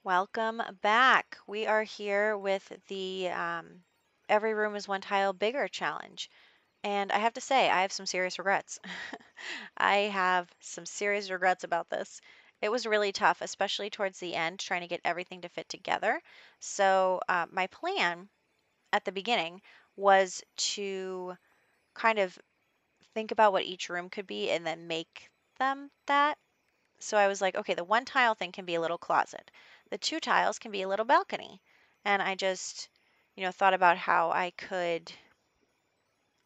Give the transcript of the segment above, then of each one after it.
Welcome back. We are here with the Every Room is One Tile Bigger challenge. And I have to say, I have some serious regrets. I have some serious regrets about this. It was really tough, especially towards the end, trying to get everything to fit together. So, my plan at the beginning was to kind of think about what each room could be and then make them that. So I was like, okay, the one tile thing can be a little closet. The two tiles can be a little balcony. And I just, thought about how I could,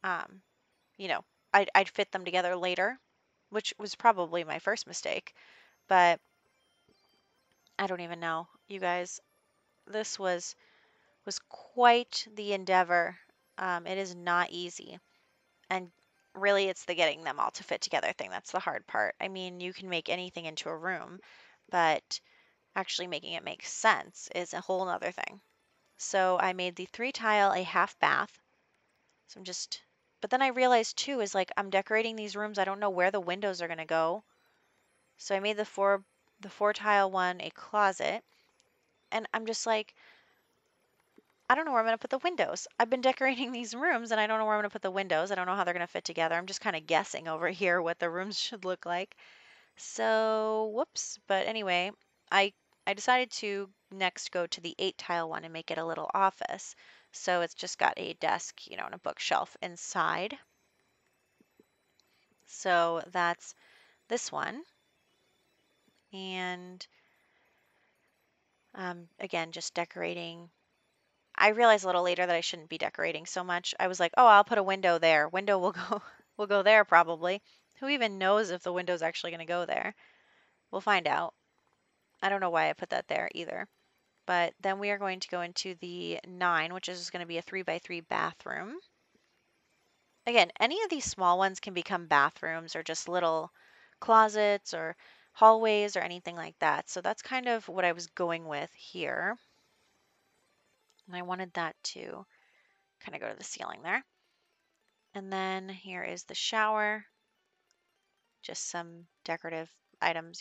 um, you know, I'd fit them together later, which was probably my first mistake. But I don't even know, you guys. This was quite the endeavor. It is not easy, and really, it's the getting them all to fit together thing that's the hard part. I mean, you can make anything into a room, but actually making it make sense is a whole nother thing. So I made the 3 tile a half bath. So but then I realized too is like I'm decorating these rooms. I don't know where the windows are going to go. So I made the 4 tile one a closet. And I'm just like, I don't know where I'm going to put the windows. I've been decorating these rooms and I don't know where I'm going to put the windows. I don't know how they're going to fit together. I'm just kind of guessing over here what the rooms should look like. So, whoops. But anyway, I I decided to next go to the 8 tile one and make it a little office. So it's just got a desk, and a bookshelf inside. So that's this one. And again, just decorating. I realized a little later that I shouldn't be decorating so much. I was like, oh, I'll put a window there. Window will go will go there probably. Who even knows if the window's actually going to go there? We'll find out. I don't know why I put that there either. But then we are going to go into the 9, which is going to be a 3x3 bathroom. Again, any of these small ones can become bathrooms or just little closets or hallways or anything like that. So that's kind of what I was going with here. And I wanted that to kind of go to the ceiling there. And then here is the shower, just some decorative items.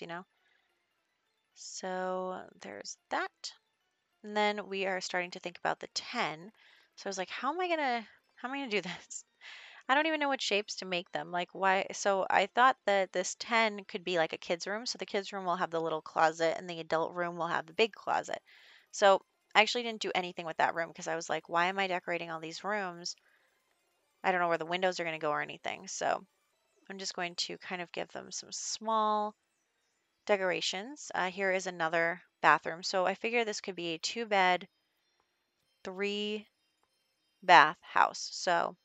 So there's that. And then we are starting to think about the 10. So I was like, how am I gonna do this? I don't even know what shapes to make them. Like why? So I thought that this 10 could be like a kid's room. So the kids' room will have the little closet and the adult room will have the big closet. So I actually didn't do anything with that room because I was like, why am I decorating all these rooms? I don't know where the windows are going to go or anything. So I'm just going to kind of give them some small decorations. Here is another bathroom. So I figure this could be a 2-bed, 3-bath house. So,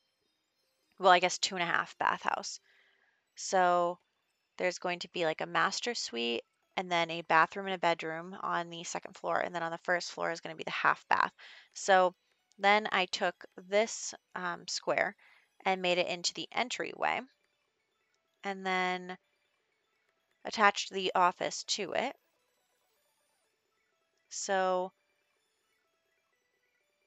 well, I guess 2.5-bath house. So there's going to be like a master suite and then a bathroom and a bedroom on the second floor. And then on the first floor is going to be the half bath. So then I took this square and made it into the entryway and then attached the office to it. So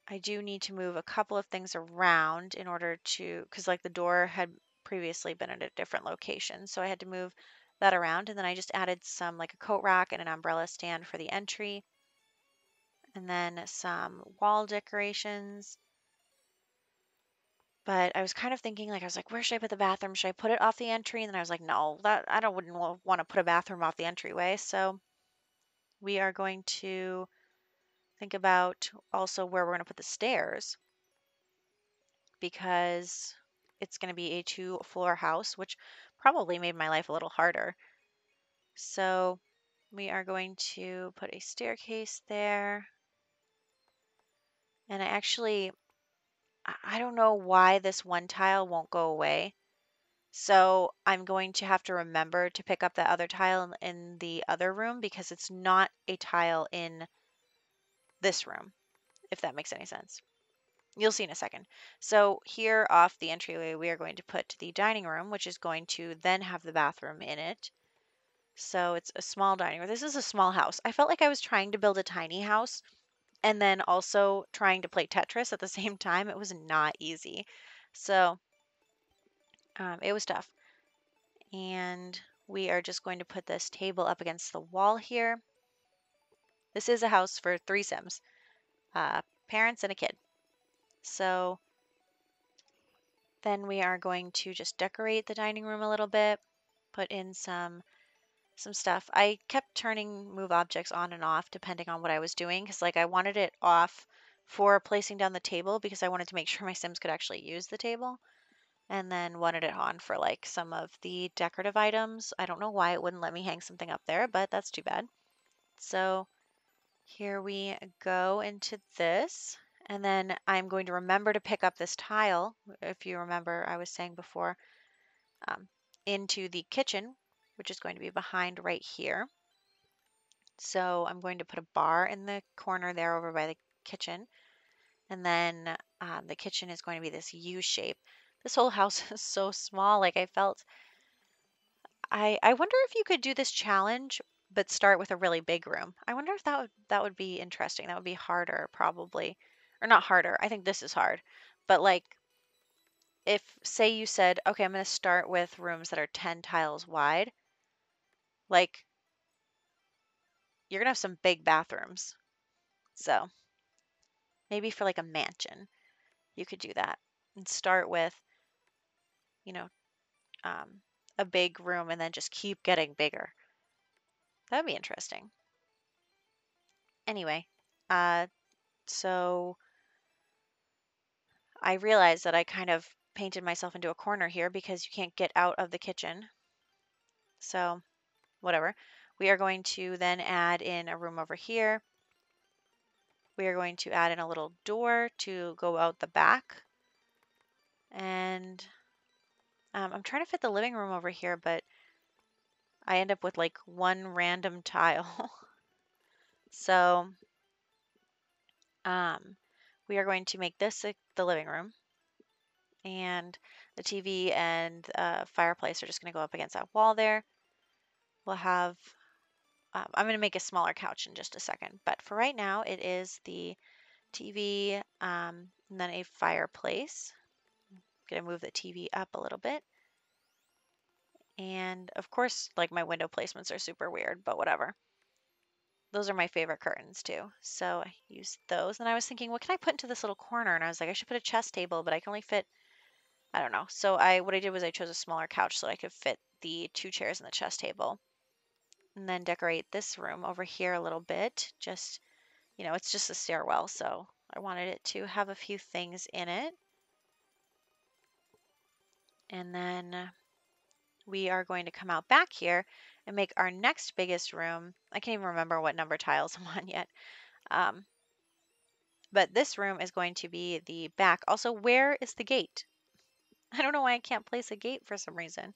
I do need to move a couple of things around in order to, because like the door had previously been at a different location. So I had to move that around. And then I just added some like a coat rack and an umbrella stand for the entry. And then some wall decorations. But I was kind of thinking, like, I was like, where should I put the bathroom? Should I put it off the entry? And then I was like, no, wouldn't want to put a bathroom off the entryway. So we are going to think about also where we're going to put the stairs because it's going to be a 2-floor house, which probably made my life a little harder. So we are going to put a staircase there. And I don't know why this one tile won't go away. So I'm going to have to remember to pick up that other tile in the other room because it's not a tile in this room, if that makes any sense. You'll see in a second. So here off the entryway, we are going to put the dining room, which is going to then have the bathroom in it. So it's a small dining room. This is a small house. I felt like I was trying to build a tiny house and then also trying to play Tetris at the same time. It was not easy. So it was tough. And we are just going to put this table up against the wall here. This is a house for 3 Sims, parents and a kid. So then we are going to just decorate the dining room a little bit, put in some stuff. I kept turning move objects on and off depending on what I was doing because like I wanted it off for placing down the table because I wanted to make sure my Sims could actually use the table, and then wanted it on for like some of the decorative items. I don't know why it wouldn't let me hang something up there, but that's too bad. So here we go into this. And then I'm going to remember to pick up this tile, if you remember I was saying before, um, into the kitchen, which is going to be behind right here. So I'm going to put a bar in the corner there over by the kitchen. And then the kitchen is going to be this U shape. This whole house is so small. Like I wonder if you could do this challenge, but start with a really big room. I wonder if that would be interesting. That would be harder, probably. Or not harder. I think this is hard. But like if say you said, okay, I'm going to start with rooms that are 10 tiles wide, like you're going to have some big bathrooms. So maybe for like a mansion, you could do that and start with, you know, um, a big room and then just keep getting bigger. That'd be interesting. Anyway, uh, so I realized that I kind of painted myself into a corner here because you can't get out of the kitchen. So whatever. We are going to then add in a room over here. We are going to add in a little door to go out the back. And I'm trying to fit the living room over here, but I end up with like one random tile. So we are going to make this the living room. And the TV and fireplace are just going to go up against that wall there. We'll have, I'm going to make a smaller couch in just a second, but for right now it is the TV and then a fireplace. I'm going to move the TV up a little bit. And of course, like my window placements are super weird, but whatever. Those are my favorite curtains too. So I used those. And I was thinking, what can I put into this little corner? And I was like, I should put a chess table, but I can only fit, I don't know. So what I did was I chose a smaller couch so I could fit the 2 chairs and the chess table. And then decorate this room over here a little bit. Just, it's just a stairwell, so I wanted it to have a few things in it. And then we are going to come out back here and make our next biggest room. I can't even remember what number tiles I'm on yet. But this room is going to be the back. Also, where is the gate? I don't know why I can't place a gate for some reason.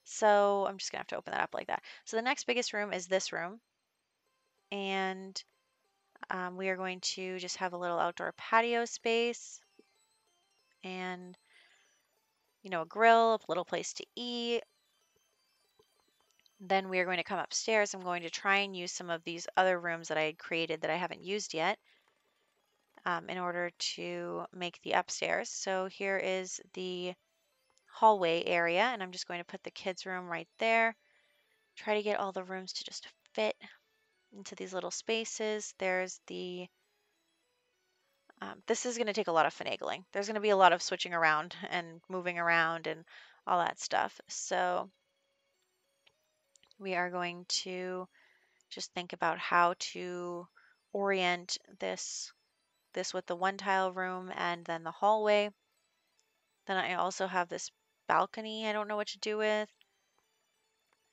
So I'm just going to have to open that up like that. So the next biggest room is this room. And we are going to just have a little outdoor patio space and, a grill, a little place to eat. Then we are going to come upstairs. I'm going to try and use some of these other rooms that I had created that I haven't used yet in order to make the upstairs. So here is the hallway area, and I'm just going to put the kids' room right there. Try to get all the rooms to just fit into these little spaces. There's the this is going to take a lot of finagling. There's going to be a lot of switching around and moving around and all that stuff. So we are going to just think about how to orient this with the one tile room and then the hallway. Then I also have this balcony I don't know what to do with.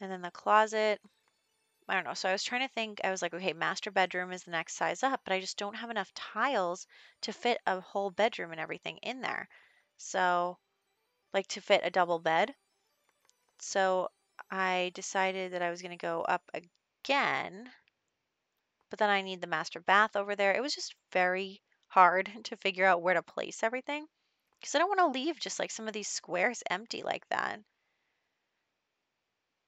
And then the closet. I don't know. So I was trying to think, I was like, okay, master bedroom is the next size up, but I just don't have enough tiles to fit a whole bedroom and everything in there. So, like to fit a double bed. So I decided that I was going to go up again, but then I need the master bath over there. It was just very hard to figure out where to place everything because I don't want to leave just like some of these squares empty like that.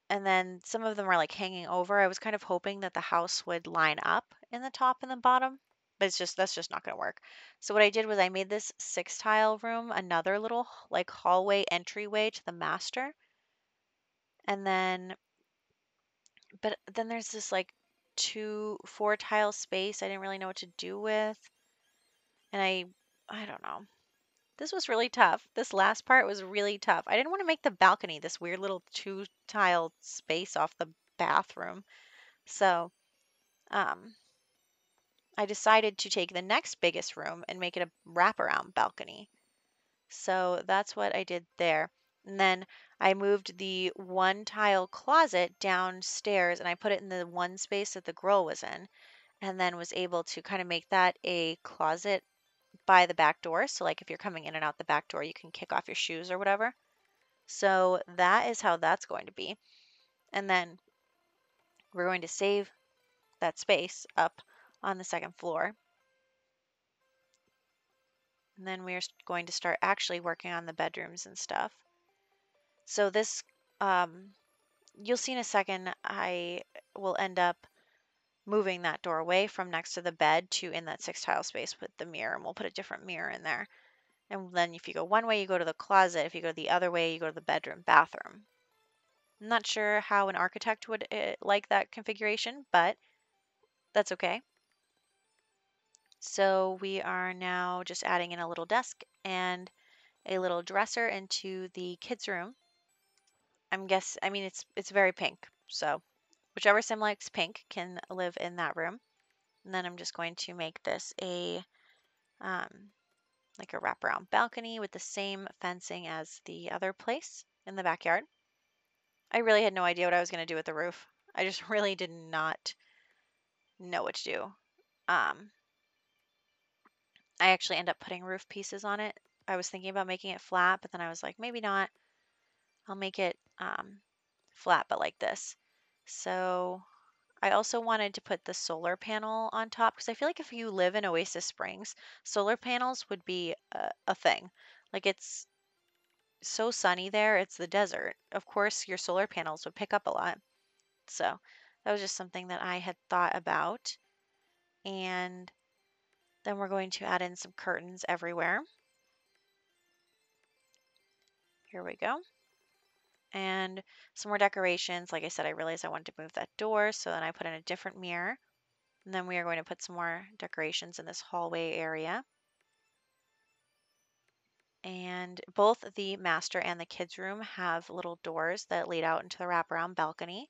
And then some of them are like hanging over. I was kind of hoping that the house would line up in the top and the bottom, but that's just not going to work. So what I did was I made this 6 tile room another little like hallway entryway to the master. And then but then there's this like 4 tile space I didn't really know what to do with. And I don't know. This was really tough. This last part was really tough. I didn't want to make the balcony this weird little 2 tile space off the bathroom. So, um, I decided to take the next biggest room and make it a wraparound balcony. So that's what I did there. And then I moved the 1 tile closet downstairs and I put it in the one space that the grill was in, and then was able to kind of make that a closet by the back door. So like if you're coming in and out the back door, you can kick off your shoes or whatever. So that is how that's going to be. And then we're going to save that space up on the second floor. And then we're going to start actually working on the bedrooms and stuff. So this, you'll see in a second, I will end up moving that door away from next to the bed to in that 6 tile space with the mirror, and we'll put a different mirror in there. And then if you go one way, you go to the closet. If you go the other way, you go to the bedroom, bathroom. I'm not sure how an architect would like that configuration, but that's okay. So we are now just adding in a little desk and a little dresser into the kids' room. I mean, it's very pink, so whichever sim likes pink can live in that room. And then I'm just going to make this um, like a wraparound balcony with the same fencing as the other place in the backyard. I really had no idea what I was going to do with the roof. I just really did not know what to do. I actually end up putting roof pieces on it. I was thinking about making it flat, but then I was like, maybe not. I'll make it flat, but like this. So I also wanted to put the solar panel on top because I feel like if you live in Oasis Springs, solar panels would be a thing. Like it's so sunny there, it's the desert. Of course, your solar panels would pick up a lot. So that was just something that I had thought about. And then we're going to add in some curtains everywhere. Here we go. And some more decorations. Like I said, I realized I wanted to move that door, so then I put in a different mirror. And then we are going to put some more decorations in this hallway area. And both the master and the kids' room have little doors that lead out into the wraparound balcony.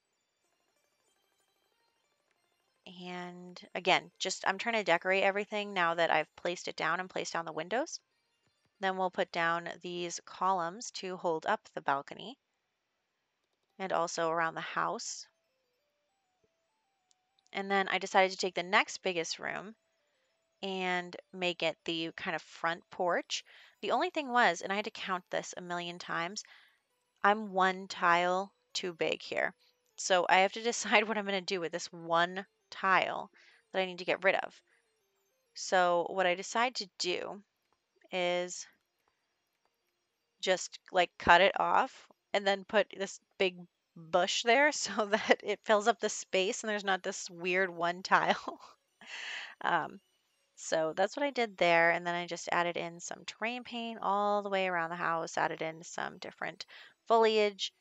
And again, just I'm trying to decorate everything now that I've placed it down and placed down the windows. Then we'll put down these columns to hold up the balcony and also around the house. And then I decided to take the next biggest room and make it the kind of front porch. The only thing was, and I had to count this a million times, I'm 1 tile too big here. So I have to decide what I'm going to do with this 1 tile that I need to get rid of. So what I decide to do is just like cut it off and then put this big bush there so that it fills up the space and there's not this weird 1 tile. um, so that's what I did there. And then I just added in some terrain paint all the way around the house, added in some different foliage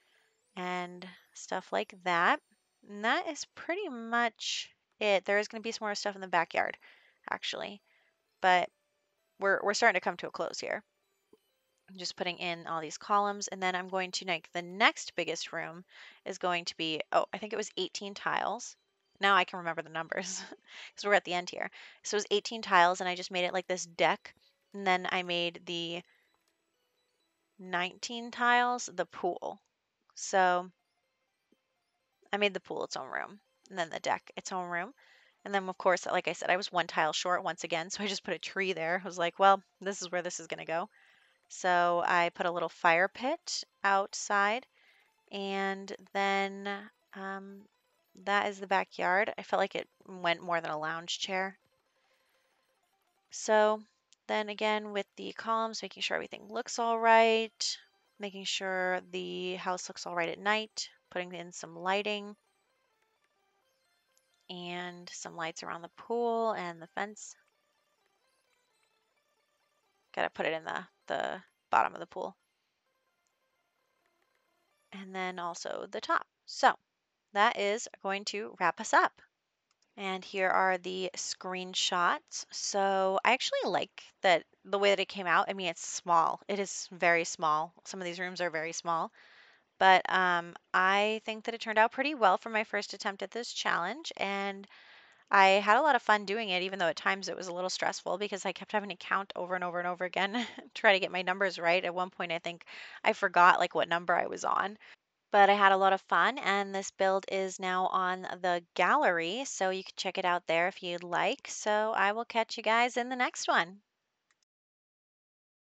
and stuff like that. And that is pretty much it. There is going to be some more stuff in the backyard, actually, but we're starting to come to a close here. I'm just putting in all these columns, and then I'm going to make the next biggest room is going to be, oh, I think it was 18 tiles. Now I can remember the numbers because we're at the end here. So it was 18 tiles, and I just made it like this deck, and then I made the 19 tiles the pool. So I made the pool its own room, and then the deck its own room. And then, of course, like I said, I was 1 tile short once again, so I just put a tree there. I was like, well, this is where this is going to go. So I put a little fire pit outside, and then that is the backyard. I felt like it went more than a lounge chair. So then again, with the columns, making sure everything looks all right, making sure the house looks all right at night, putting in some lighting and some lights around the pool and the fence. Got to put it in the bottom of the pool. And then also the top. So that is going to wrap us up. And here are the screenshots. So I actually like that the way that it came out. I mean, it's small. It is very small. Some of these rooms are very small, but I think that it turned out pretty well for my first attempt at this challenge. And I had a lot of fun doing it, even though at times it was a little stressful because I kept having to count over and over and over again, try to get my numbers right. At one point, I think I forgot like what number I was on. But I had a lot of fun, and this build is now on the gallery, so you can check it out there if you'd like. So I will catch you guys in the next one.